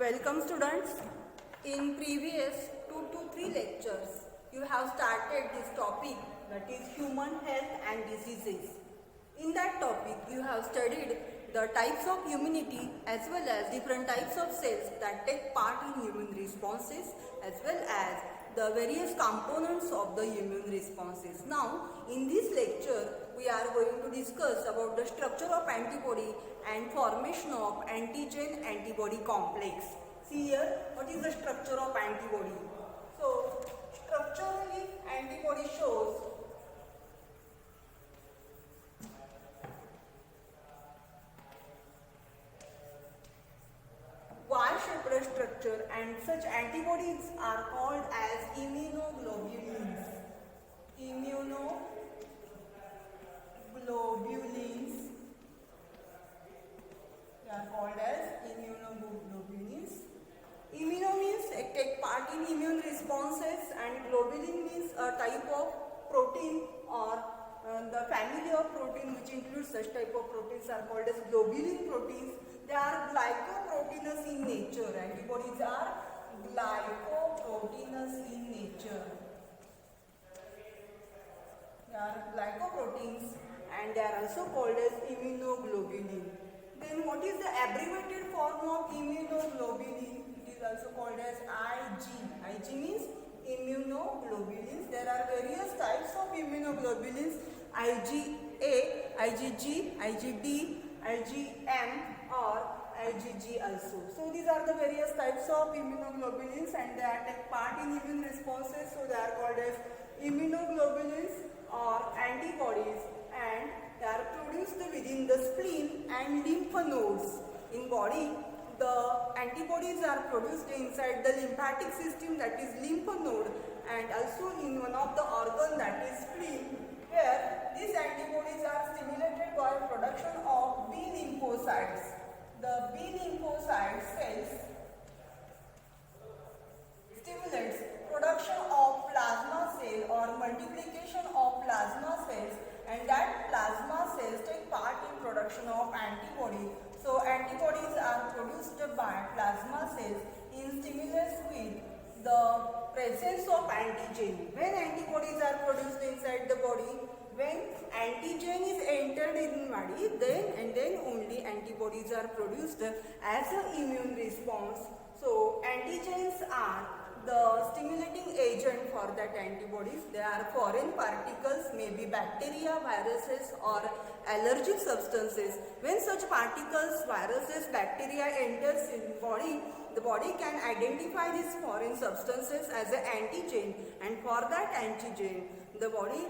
Welcome students. In previous 2 to 3 lectures, you have started this topic, that is human health and diseases. In that topic, you have studied the types of immunity as well as different types of cells that take part in immune responses as well as the various components of the immune responses. Now, in this lecture, we are going to discuss about the structure of antibody and formation of antigen-antibody complex. See here, what is the structure of antibody? So, structurally, antibody shows Y-shaped structure, and such antibodies are called as immunoglobulins. Immunoglobulins. They are called as immunoglobulins. Immuno means take part in immune responses, and globulin means a type of protein or the family of protein which includes such type of proteins are called as globulin proteins. They are glycoproteinous in nature. Antibodies are glycoproteinous in nature. They are glycoproteins and they are also called as immunoglobulin. Then what is the abbreviated form of immunoglobulin? It is also called as Ig. Ig means immunoglobulins. There are various types of immunoglobulins: IgA, IgG, IgD, IgM or IgG also. So these are the various types of immunoglobulins and they take part in immune responses. So they are called as immunoglobulins or antibodies, and they are produced within the spleen and lymph nodes. In body, the antibodies are produced inside the lymphatic system, that is lymph node, and also in one of the organ, that is spleen, where these antibodies are stimulated by production of B lymphocytes. The B lymphocyte cells stimulates production of plasma cell or multiplication of plasma cells, and that plasma cells take part in production of antibody. So antibodies are produced by plasma cells in stimulus with the presence of antigen. When antibodies are produced inside the body, when antigen is entered in body, then only antibodies are produced as an immune response. So antigens are the stimulating agent for that antibodies. They are foreign particles, maybe bacteria, viruses or allergic substances. When such particles, viruses, bacteria enters in body, the body can identify these foreign substances as an antigen, and for that antigen the body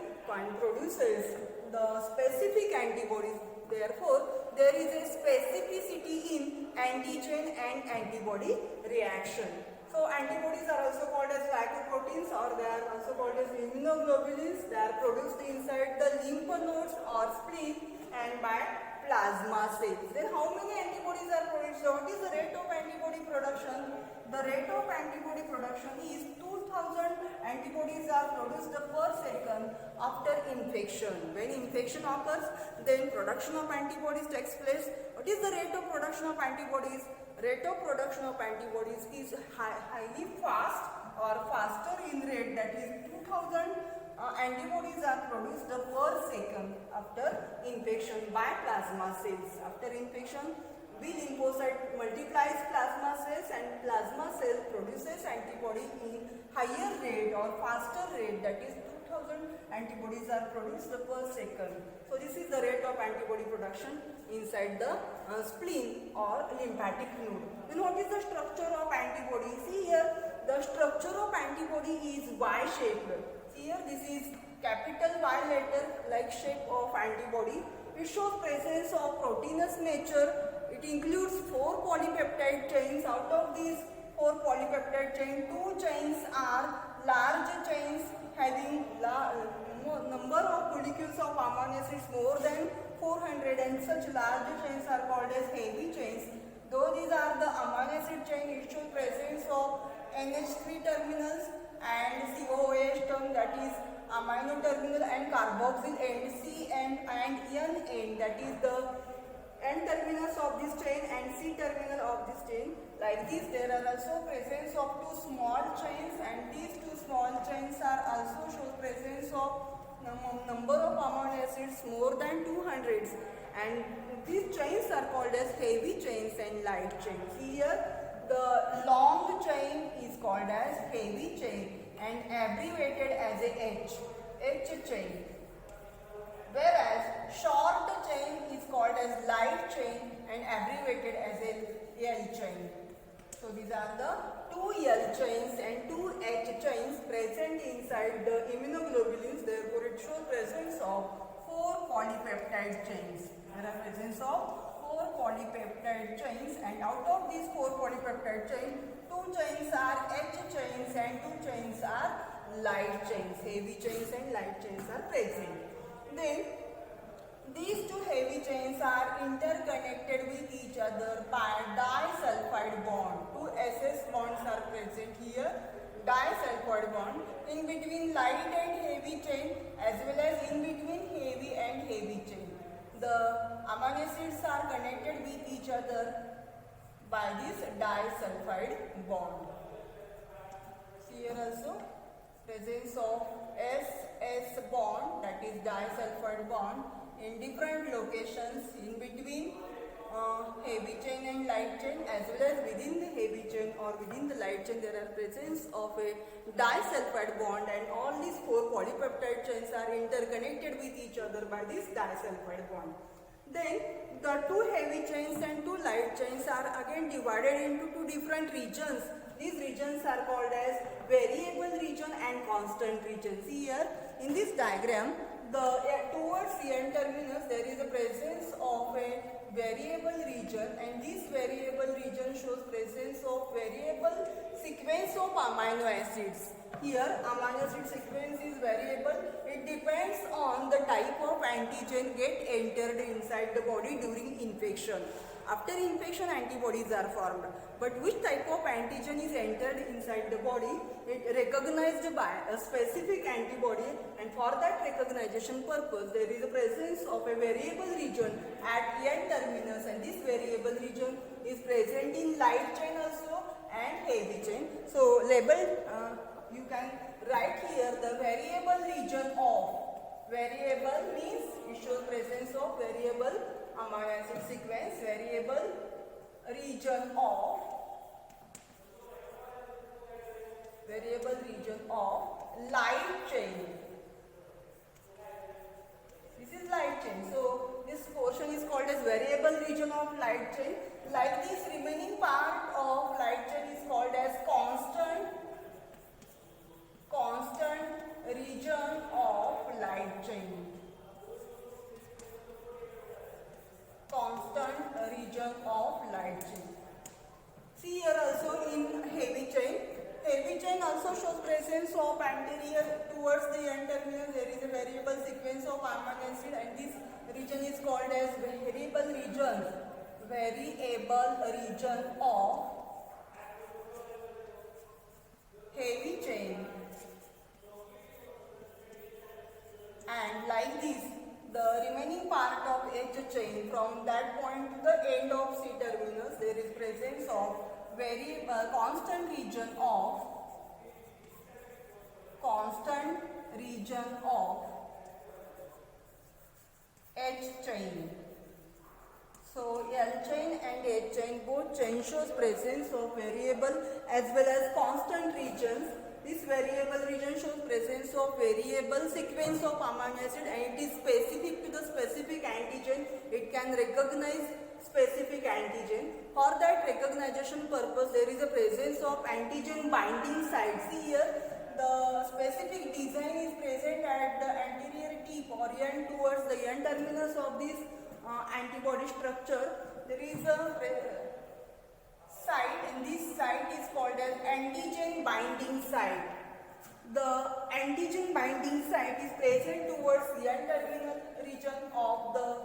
produces the specific antibodies. Therefore, there is a specificity in antigen and antibody reaction. So antibodies are also called as glycoproteins, or they are also called as immunoglobulins. They are produced inside the lymph nodes or spleen and by plasma cells. Then how many antibodies are produced? What is the rate of antibody production? The rate of antibody production is 2000 antibodies are produced per second after infection. When infection occurs, then production of antibodies takes place. What is the rate of production of antibodies? Rate of production of antibodies is highly fast or faster in rate, that is 2000 antibodies are produced per second after infection by plasma cells. After infection, B lymphocyte multiplies plasma cells and plasma cell produces antibody in higher rate or faster rate, that is 2000 antibodies are produced per second. So this is the rate of antibody production inside the spleen or lymphatic node. Then what is the structure of antibody? See here, the structure of antibody is Y-shaped. See here, this is capital Y letter like shape of antibody. It shows presence of proteinous nature. It includes 4 polypeptide chains. Out of these 4 polypeptide chains, 2 chains are large chains having number of molecules of amino acids more than 400, and such large chains are called as heavy chains. Though these are the amino acid chain, it shows presence of NH3 terminals and COOH term, that is amino terminal, and carboxyl end, C and N end, that is the N terminus of this chain and C terminal of this chain. Like this, there are also presence of two small chains, and these two small chains are also show presence of number of amino acids more than 200, and these chains are called as heavy chains and light chains. Here the long chain is called as heavy chain and abbreviated as a H chain, whereas short chain is called as light chain and abbreviated as a L chain. So these are the two L chains and two H chains present inside the immunoglobulins. Therefore, it shows presence of 4 polypeptide chains. There are presence of 4 polypeptide chains, and out of these 4 polypeptide chains, 2 chains are H chains and 2 chains are light chains. Heavy chains and light chains are present. Then these two heavy chains are interconnected with each other by disulfide bond. Two SS bonds are present here. Disulfide bond in between light and heavy chain, as well as in between heavy and heavy chain. The amino acids are connected with each other by this disulfide bond. Here also presence of SS bond, that is disulfide bond, in different locations in between heavy chain and light chain, as well as within the heavy chain or within the light chain. There are presence of a disulfide bond, and all these 4 polypeptide chains are interconnected with each other by this disulfide bond. Then the 2 heavy chains and 2 light chains are again divided into 2 different regions. These regions are called as variable region and constant region. See here in this diagram, towards the N terminus there is a presence of a variable region, and this variable region shows presence of variable sequence of amino acids. Here amino acid sequence is variable. It depends on the type of antigen get entered inside the body during infection. After infection, antibodies are formed, but which type of antigen is entered inside the body, it recognized by a specific antibody, and for that recognition purpose there is a presence of a variable region at N terminus, and this variable region is present in light chain also and heavy chain. So labeled, you can write here the variable region of. Variable means it shows presence of variable amino acid sequence. Variable region of, variable region of light chain. This is light chain. So this portion is called as variable region of light chain. Like this, remaining part of light chain is called as constant region of light chain. Constant region of light chain. See here also in heavy chain. Heavy chain also shows presence of anterior towards the N terminus. There is a variable sequence of amino acid, and this region is called as variable region. Variable region of heavy chain. And like this, the remaining part of H chain, from that point to the end of C terminus, there is presence of constant region of H chain. So L chain and H chain, both chain shows presence of variable as well as constant regions. This variable region shows presence of variable sequence of amino acid, and it is specific to the specific antigen. It can recognize specific antigen. For that recognition purpose, there is a presence of antigen binding sites. See here, the specific design is present at the anterior tip or N towards the N terminus of this antibody structure. There is a site, and this site is called as antigen binding site. The antigen binding site is present towards the N-terminal region of the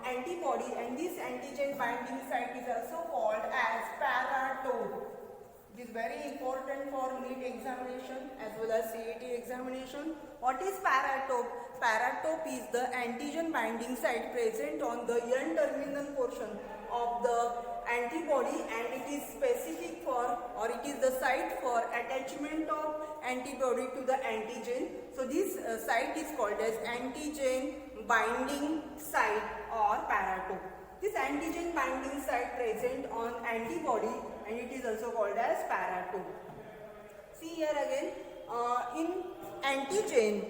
antibody, and this antigen binding site is also called as paratope. It is very important for NEET examination as well as CET examination. What is paratope? Paratope is the antigen binding site present on the N-terminal portion of the antibody, and it is specific for, or it is the site for attachment of antibody to the antigen. So this site is called as antigen binding site or paratope. This antigen binding site present on antibody, and it is also called as paratope. See here again, in antigen,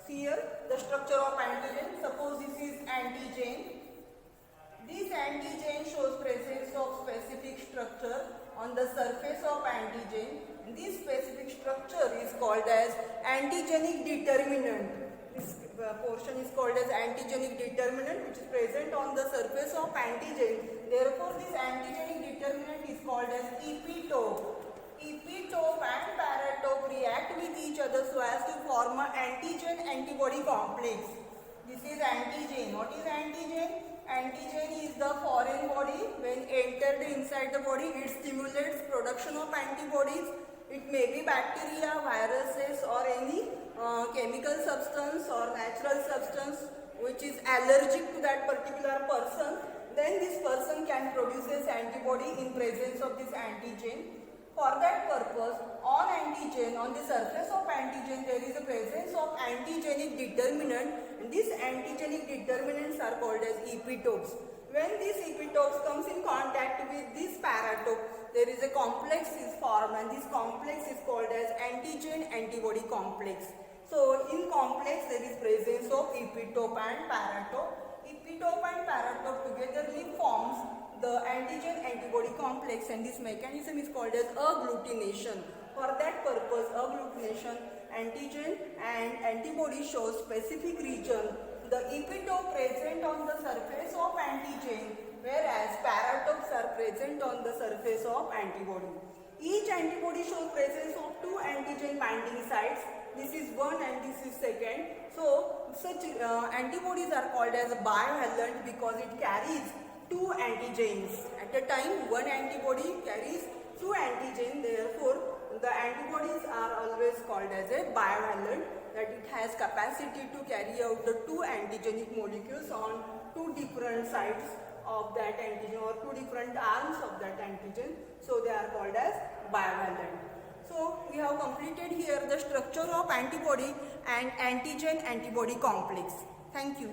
see here the structure of antigen. Suppose this is antigen. This antigen shows presence of specific structure on the surface of antigen. This specific structure is called as antigenic determinant. This portion is called as antigenic determinant, which is present on the surface of antigen. Therefore, this antigenic determinant is called as epitope. Epitope and paratope react with each other so as to form an antigen-antibody complex. This is antigen. What is antigen? Antigen is the foreign body. When entered inside the body, it stimulates production of antibodies. It may be bacteria, viruses, or any chemical substance or natural substance which is allergic to that particular person. Then this person can produce antibody in presence of this antigen. For that purpose, on antigen, on the surface of antigen, there is a presence of antigenic determinant, and these antigenic determinants are called as epitopes. When these epitopes comes in contact with this paratope, there is a complex is formed, and this complex is called as antigen-antibody complex. So, in complex there is presence of epitope and paratope. Epitope and paratope togetherly forms the antigen-antibody complex, and this mechanism is called as agglutination. For that purpose, agglutination, antigen and antibody show specific region. The epitope present on the surface of antigen, whereas paratopes are present on the surface of antibody. Each antibody shows presence of two antigen binding sites. This is one and this is second. So, such antibodies are called as bivalent because it carries two antigens. At a time, one antibody carries two antigens. Therefore, the antibodies are always called as a bivalent, that it has capacity to carry out the two antigenic molecules on two different sides of that antigen or two different arms of that antigen. So, they are called as bivalent. So, we have completed here the structure of antibody and antigen-antibody complex. Thank you.